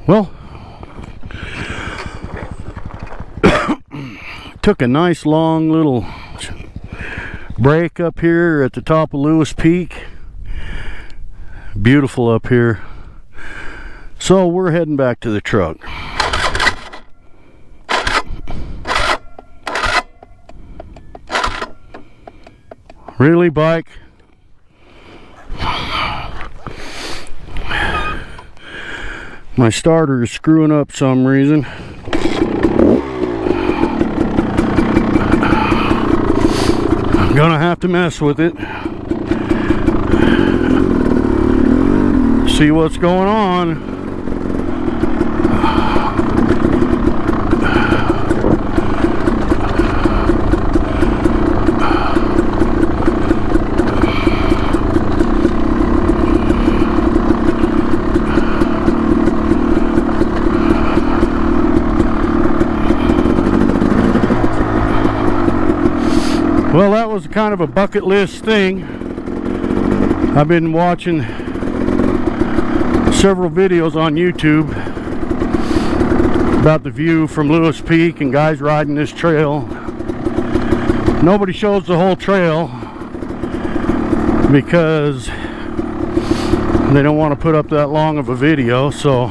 Well, took a nice long little break up here at the top of Lewis Peak. Beautiful up here. So we're heading back to the truck. Really, bike? My starter is screwing up some reason. I'm gonna have to mess with it. See what's going on. Well, that was kind of a bucket list thing. I've been watching several videos on YouTube about the view from Lewis Peak and guys riding this trail. Nobody shows the whole trail because they don't want to put up that long of a video, so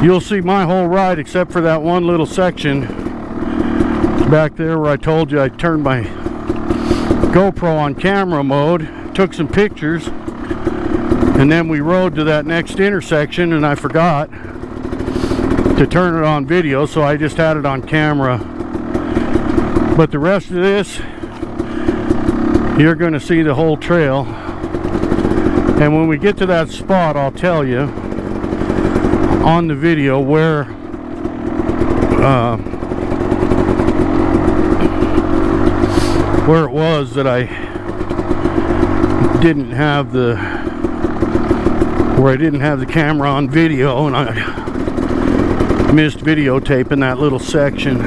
you'll see my whole ride except for that one little section back there where I told you I turned my GoPro on camera mode, took some pictures, and then we rode to that next intersection and I forgot to turn it on video, so I just had it on camera. But the rest of this, you're going to see the whole trail, and when we get to that spot I'll tell you on the video where it was that I didn't have the camera on video and I missed videotaping that little section.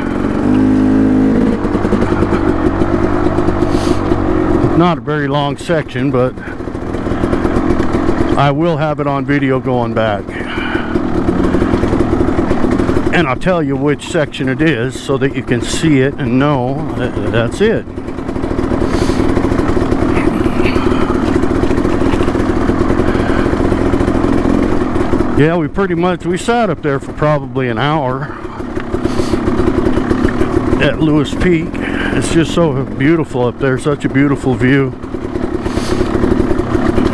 Not a very long section, but I will have it on video going back. And I'll tell you which section it is so that you can see it and know that's it. Yeah, we sat up there for probably an hour at Lewis Peak. It's just so beautiful up there, such a beautiful view.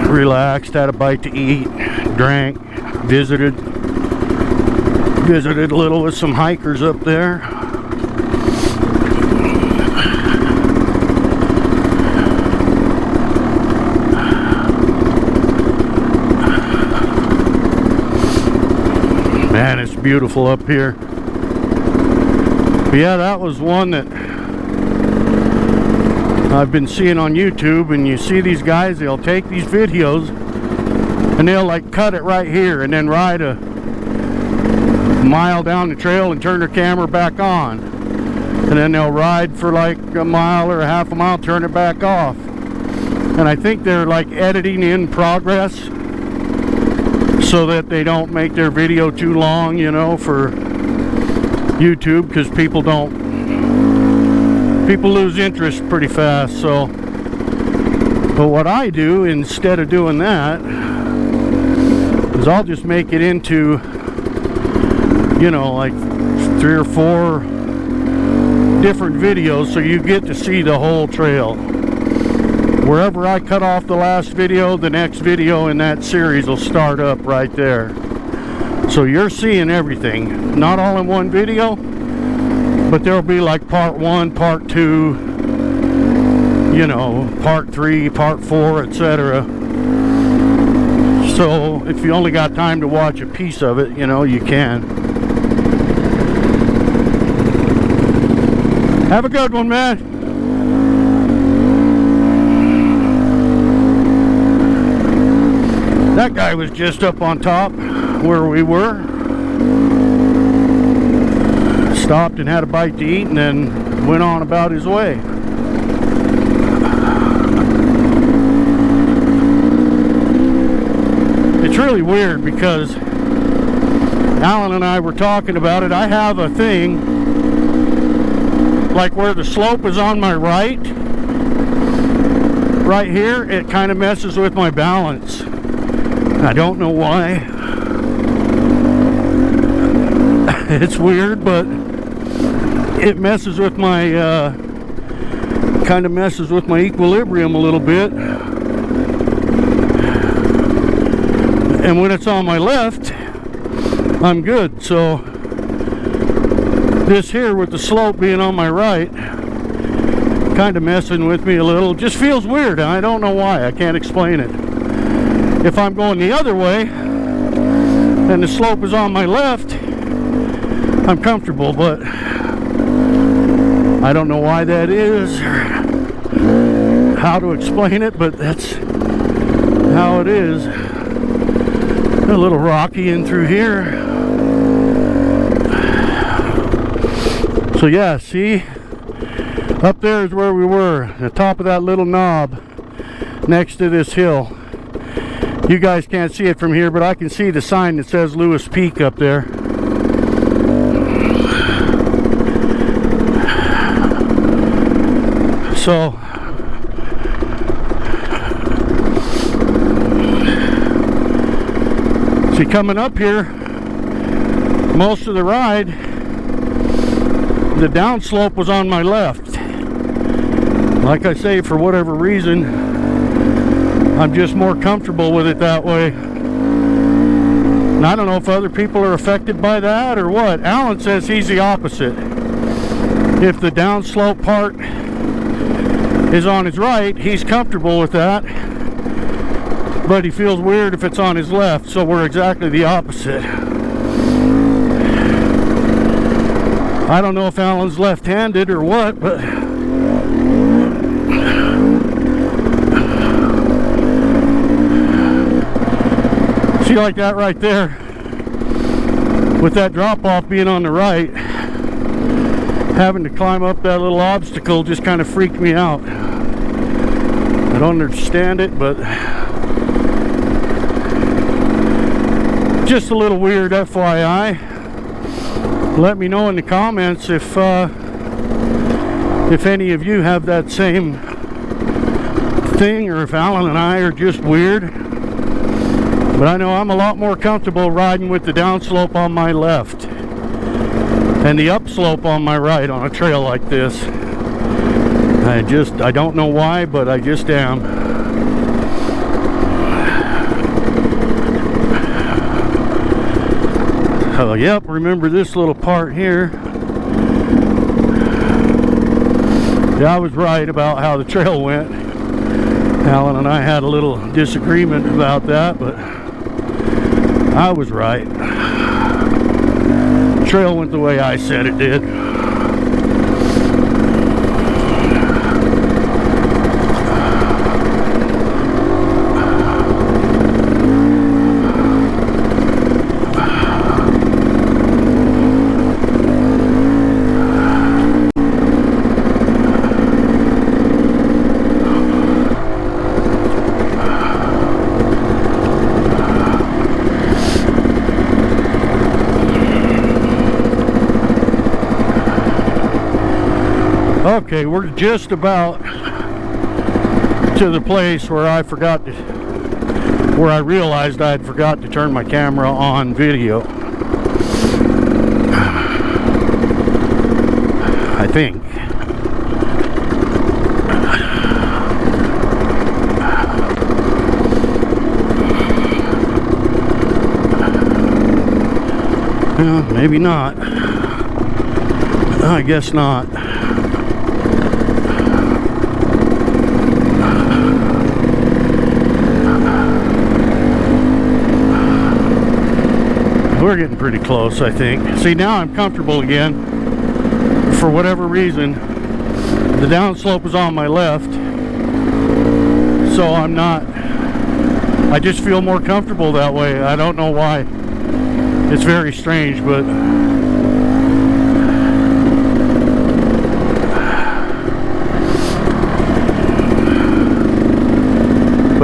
Relaxed, had a bite to eat, drank, visited a little with some hikers up there. Man, it's beautiful up here. But yeah, that was one that I've been seeing on YouTube, and you see these guys, they'll take these videos and they'll like cut it right here and then ride a mile down the trail and turn their camera back on, and then they'll ride for like a mile or a half a mile, turn it back off. And I think they're like editing in progress so that they don't make their video too long, you know, for YouTube, because people lose interest pretty fast. So, but what I do instead of doing that is I'll just make it into, you know, like 3 or 4 different videos so you get to see the whole trail. Wherever I cut off the last video, the next video in that series will start up right there. So you're seeing everything, not all in one video, but there'll be like part 1, part 2, you know, part 3, part 4, etc. So if you only got time to watch a piece of it, you know, you can. Have a good one, man. That guy was just up on top where we were. Stopped and had a bite to eat and then went on about his way. It's really weird because Alan and I were talking about it. I have a thing like where the slope is on my right here, it kind of messes with my balance. I don't know why. It's weird, but it messes with my kind of messes with my equilibrium a little bit. And when it's on my left, I'm good. So this here with the slope being on my right, kind of messing with me a little. Just feels weird. I don't know why. I can't explain it. If I'm going the other way and the slope is on my left, I'm comfortable, but I don't know why that is or how to explain it, but that's how it is. A little rocky in through here. So yeah, see, up there is where we were, the top of that little knob next to this hill. You guys can't see it from here, but I can see the sign that says Lewis Peak up there. So see, coming up here, most of the ride, the downslope was on my left. Like I say, for whatever reason, I'm just more comfortable with it that way. And I don't know if other people are affected by that or what. Alan says he's the opposite. If the downslope part is on his right, he's comfortable with that. But he feels weird if it's on his left, so we're exactly the opposite. I don't know if Alan's left-handed or what, but see, like that right there, with that drop-off being on the right, having to climb up that little obstacle just kind of freaked me out. I don't understand it, but just a little weird, FYI. Let me know in the comments if any of you have that same thing, or if Alan and I are just weird. But I know I'm a lot more comfortable riding with the downslope on my left and the upslope on my right on a trail like this. I don't know why, but I just am. Oh, yep, remember this little part here. Yeah, I was right about how the trail went. Alan and I had a little disagreement about that, but I was right. The trail went the way I said it did. Okay, we're just about to the place where I realized I had forgot to turn my camera on video. I think. Maybe not. I guess not. We're getting pretty close, I think. See, now I'm comfortable again. For whatever reason, the downslope is on my left, so I just feel more comfortable that way. I don't know why. It's very strange, but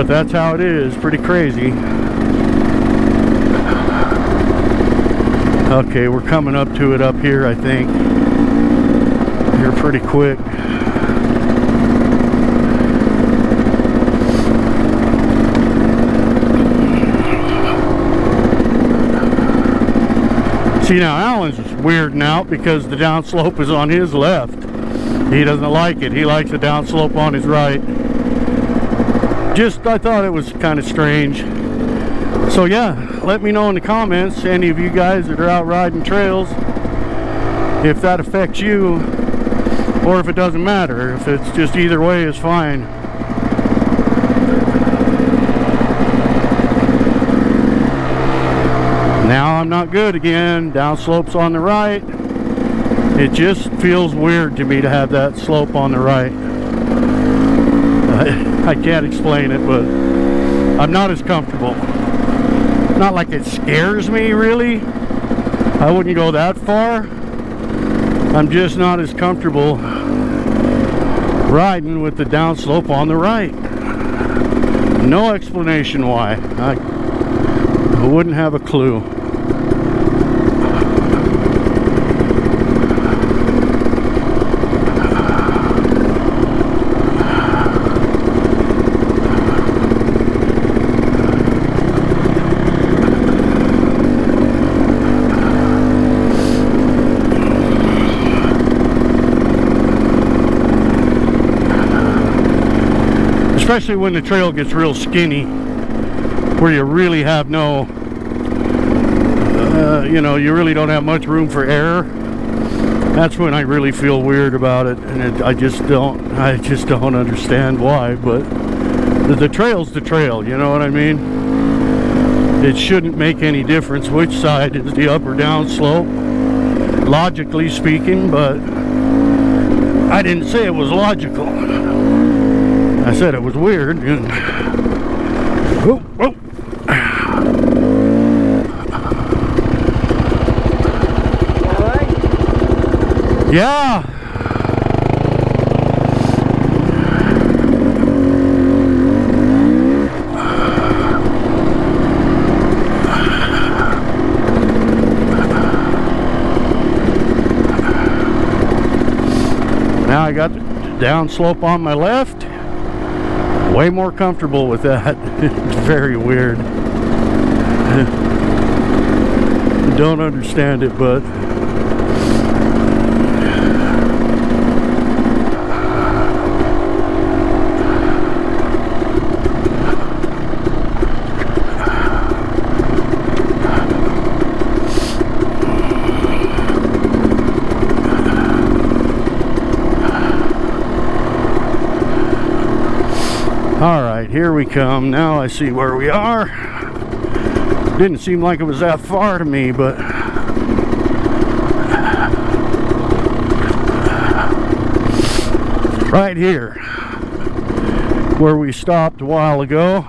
that's how it is. Pretty crazy. Okay, we're coming up to it up here, I think. Here pretty quick. See, now Alan's weirding out because the downslope is on his left. He doesn't like it. He likes the downslope on his right. I thought it was kind of strange. So yeah, let me know in the comments, any of you guys that are out riding trails, if that affects you, or if it doesn't matter. If it's just either way is fine. Now I'm not good again. Downslopes on the right. It just feels weird to me to have that slope on the right. I can't explain it, but I'm not as comfortable. Not like it scares me, really. I wouldn't go that far. I'm just not as comfortable riding with the downslope on the right. No explanation why. I wouldn't have a clue. Especially when the trail gets real skinny, where you really have no, you know, you really don't have much room for error. That's when I really feel weird about it, and I just don't understand why. But the trail's the trail, you know what I mean? It shouldn't make any difference which side is the up or down slope, logically speaking, but I didn't say it was logical. I said it was weird. Oh, oh. All right? Yeah. Now I got the downslope on my left. Way more comfortable with that. It's very weird. Don't understand it, but alright, here we come. Now I see where we are. Didn't seem like it was that far to me, but right here where we stopped a while ago.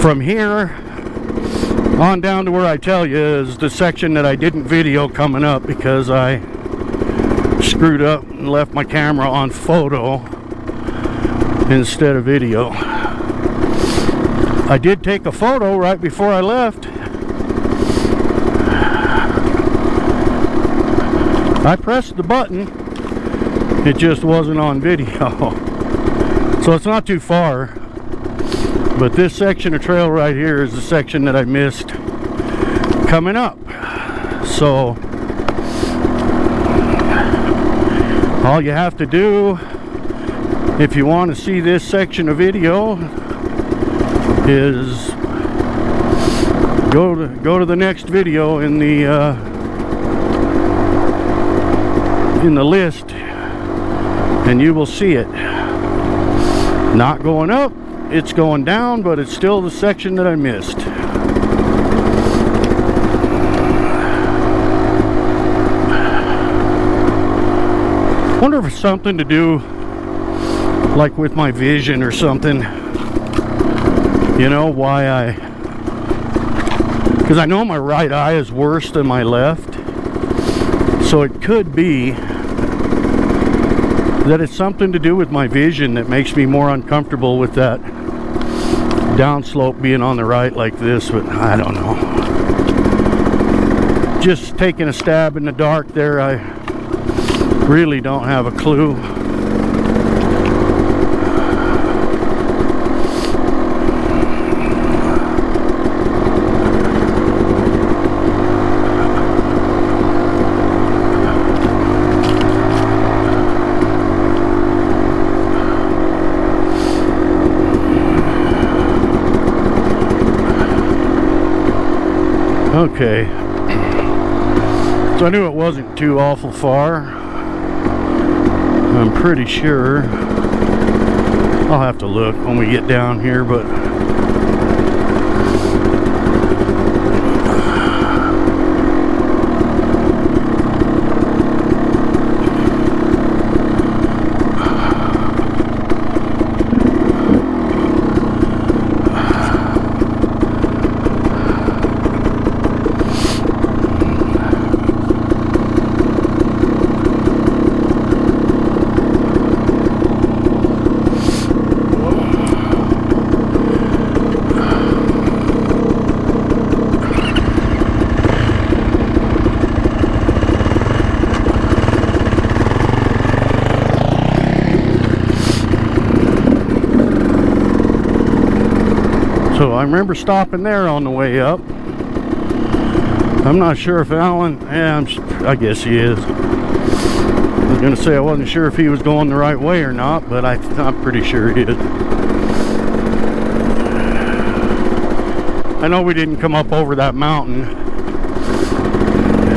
From here on down to where I tell you is the section that I didn't video coming up because I screwed up and left my camera on photo instead of video. I did take a photo right before I left. I pressed the button, it just wasn't on video. So it's not too far, but this section of trail right here is the section that I missed coming up. So all you have to do if you want to see this section of video is go to the next video in the list, and you will see it. Not going up, it's going down, but it's still the section that I missed. Wonder if it's something to do like with my vision or something, you know, why because I know my right eye is worse than my left, so it could be that it's something to do with my vision that makes me more uncomfortable with that downslope being on the right like this, but I don't know. just taking a stab in the dark there. I really don't have a clue. Okay, so I knew it wasn't too awful far. I'm pretty sure. I'll have to look when we get down here, but so I remember stopping there on the way up. I'm not sure if Alan, I guess he is. I was gonna say I wasn't sure if he was going the right way or not, but I'm pretty sure he is. I know we didn't come up over that mountain.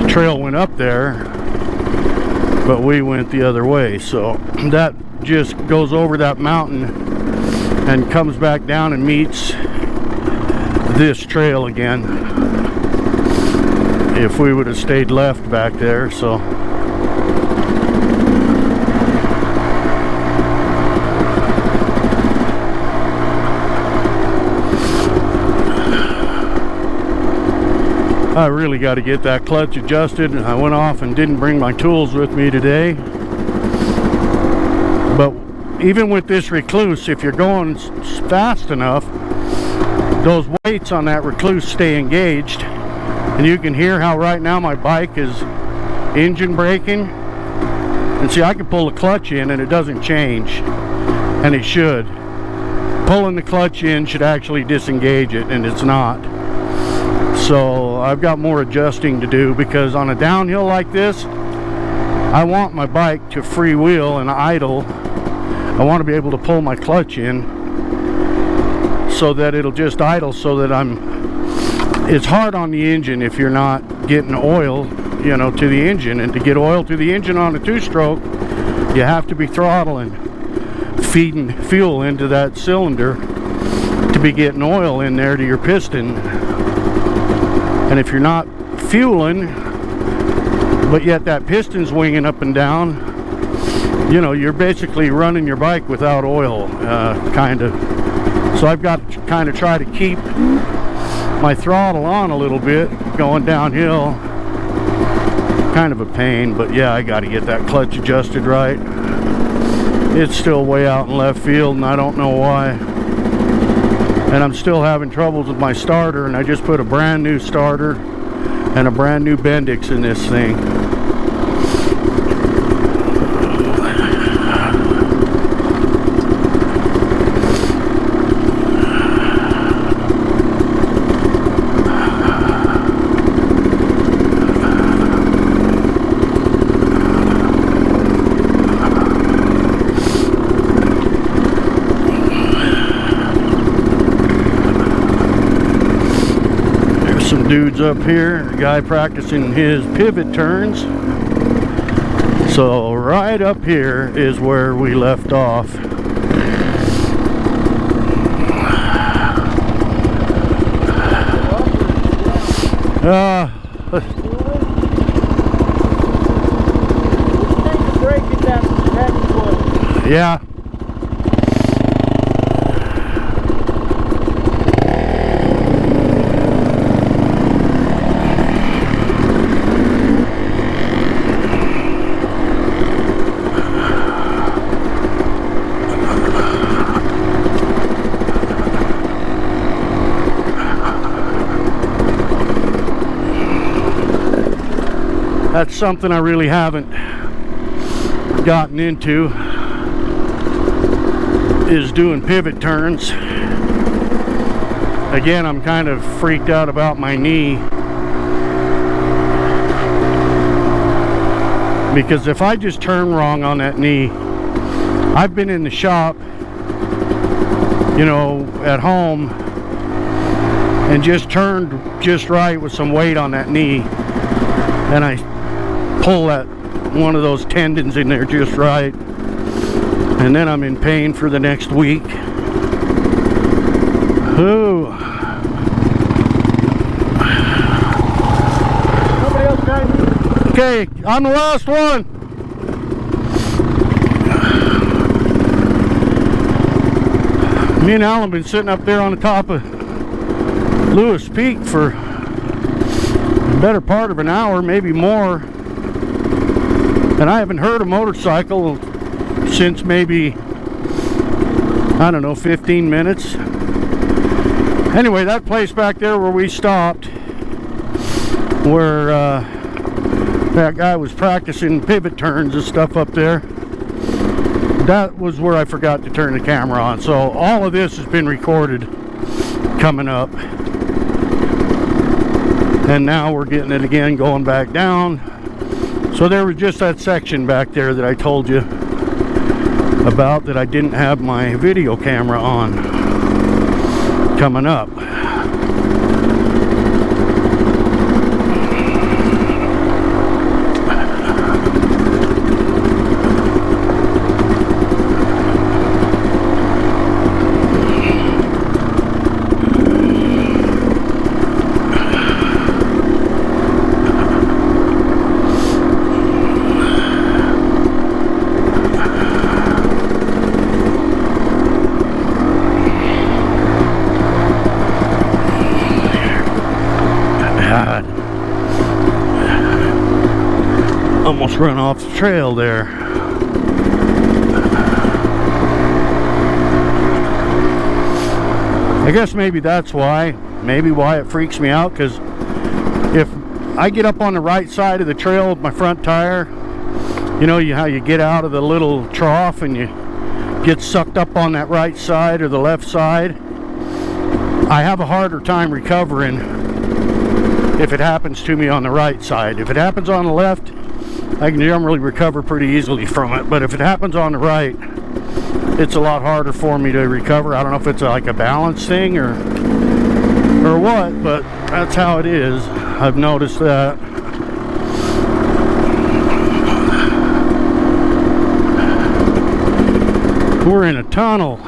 The trail went up there, but we went the other way. So that just goes over that mountain and comes back down and meets this trail again if we would have stayed left back there. So I really got to get that clutch adjusted. I went off and didn't bring my tools with me today, but even with this Recluse, if you're going fast enough, those weights on that Recluse stay engaged, and you can hear how right now my bike is engine braking. And see, I can pull the clutch in and it doesn't change, and it should. Pulling the clutch in should actually disengage it, and it's not. So I've got more adjusting to do, because on a downhill like this, I want my bike to freewheel and idle. I want to be able to pull my clutch in so that it'll just idle, so that it's hard on the engine if you're not getting oil, you know, to the engine. And to get oil to the engine on a two-stroke, you have to be throttling, feeding fuel into that cylinder to be getting oil in there to your piston. And if you're not fueling, but yet that piston's winging up and down, you know, you're basically running your bike without oil, kind of. So I've got to kind of try to keep my throttle on a little bit going downhill. Kind of a pain, but yeah, I got to get that clutch adjusted right. It's still way out in left field, and I don't know why. And I'm still having troubles with my starter, and I just put a brand new starter and a brand new Bendix in this thing. Dudes up here, a guy practicing his pivot turns. So right up here is where we left off. Yeah. That's something I really haven't gotten into, is doing pivot turns. Again, I'm kind of freaked out about my knee, because if I just turn wrong on that knee, I've been in the shop, you know, at home, and just turned just right with some weight on that knee, and I pull that one of those tendons in there just right, and then I'm in pain for the next week. Ooh. Somebody else, guys. Okay, I'm the last one. Me and Alan been sitting up there on the top of Lewis Peak for the better part of an hour, maybe more, and I haven't heard a motorcycle since maybe, I don't know, 15 minutes. Anyway, that place back there where we stopped, where that guy was practicing pivot turns and stuff up there, that was where I forgot to turn the camera on. So all of this has been recorded coming up, and now we're getting it again going back down. So there was just that section back there that I told you about, that I didn't have my video camera on, coming up. Almost run off the trail there. I guess maybe that's why, it freaks me out, because if I get up on the right side of the trail with my front tire, you know how you get out of the little trough and you get sucked up on that right side or the left side, I have a harder time recovering if it happens to me on the right side. If it happens on the left, I can generally recover pretty easily from it, but if it happens on the right, it's a lot harder for me to recover. I don't know if it's like a balance thing or what, but that's how it is. I've noticed that. We're in a tunnel,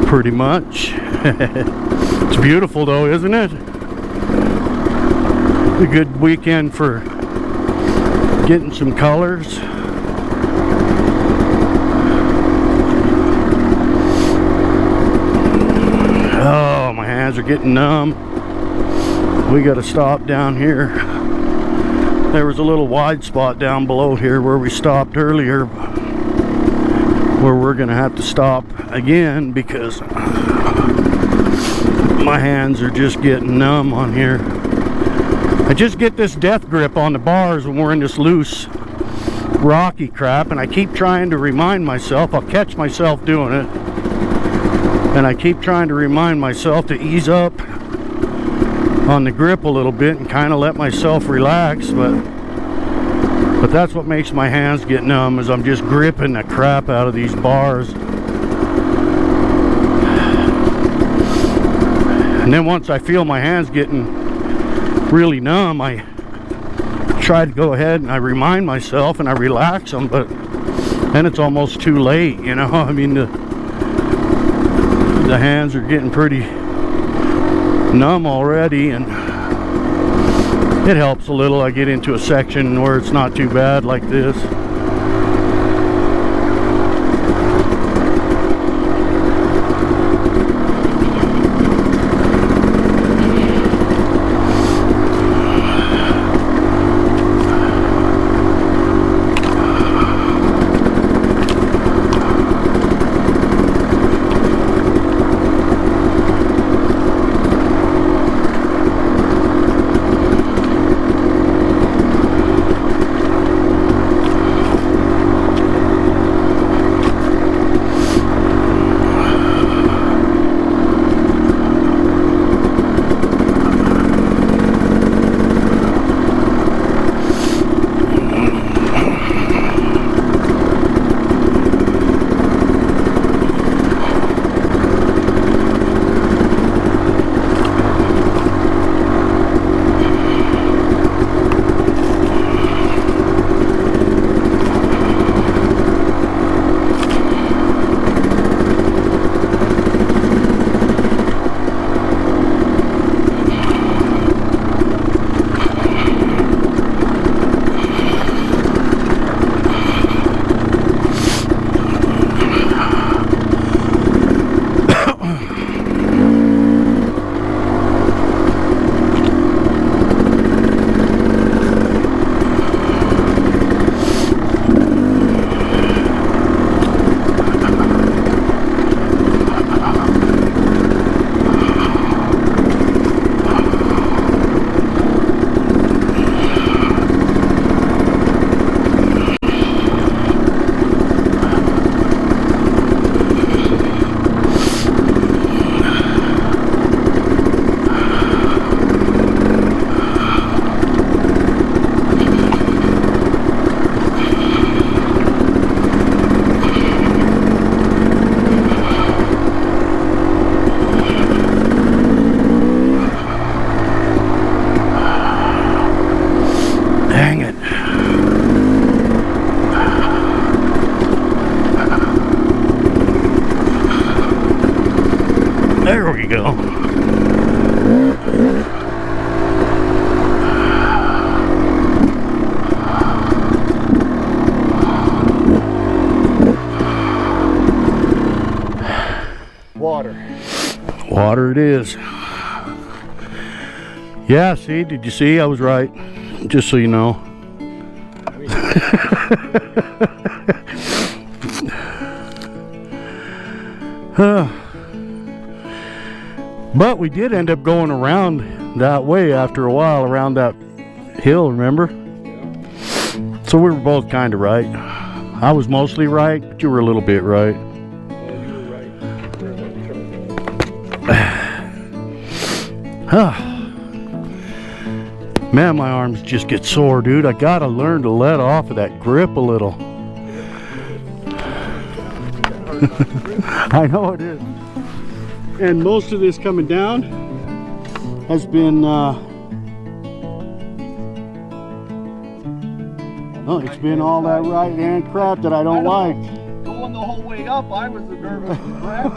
pretty much. It's beautiful though, isn't it? A good weekend for getting some colors. Oh, my hands are getting numb. We got to stop down here. There was a little wide spot down below here where we stopped earlier, where we're gonna have to stop again because my hands are just getting numb on here. I just get this death grip on the bars when we're in this loose, rocky crap, and I keep trying to remind myself, I'll catch myself doing it, and I keep trying to remind myself to ease up on the grip a little bit and kind of let myself relax, but that's what makes my hands get numb, is I'm just gripping the crap out of these bars. And then once I feel my hands getting really numb, I try to go ahead and I remind myself and I relax them, but then it's almost too late, you know. I mean, the hands are getting pretty numb already, and it helps a little. I get into a section where it's not too bad like this. There we go. Water. Water it is. Yeah, see, did you see? I was right. Just so you know. But we did end up going around that way after a while, around that hill, remember? Yeah. So we were both kind of right. I was mostly right, but you were a little bit right. Man, my arms just get sore, dude. I gotta learn to let off of that grip a little. I know it is. And most of this coming down has been it's been all that right hand crap that I don't like. Going the whole way up, I was the nervous wreck.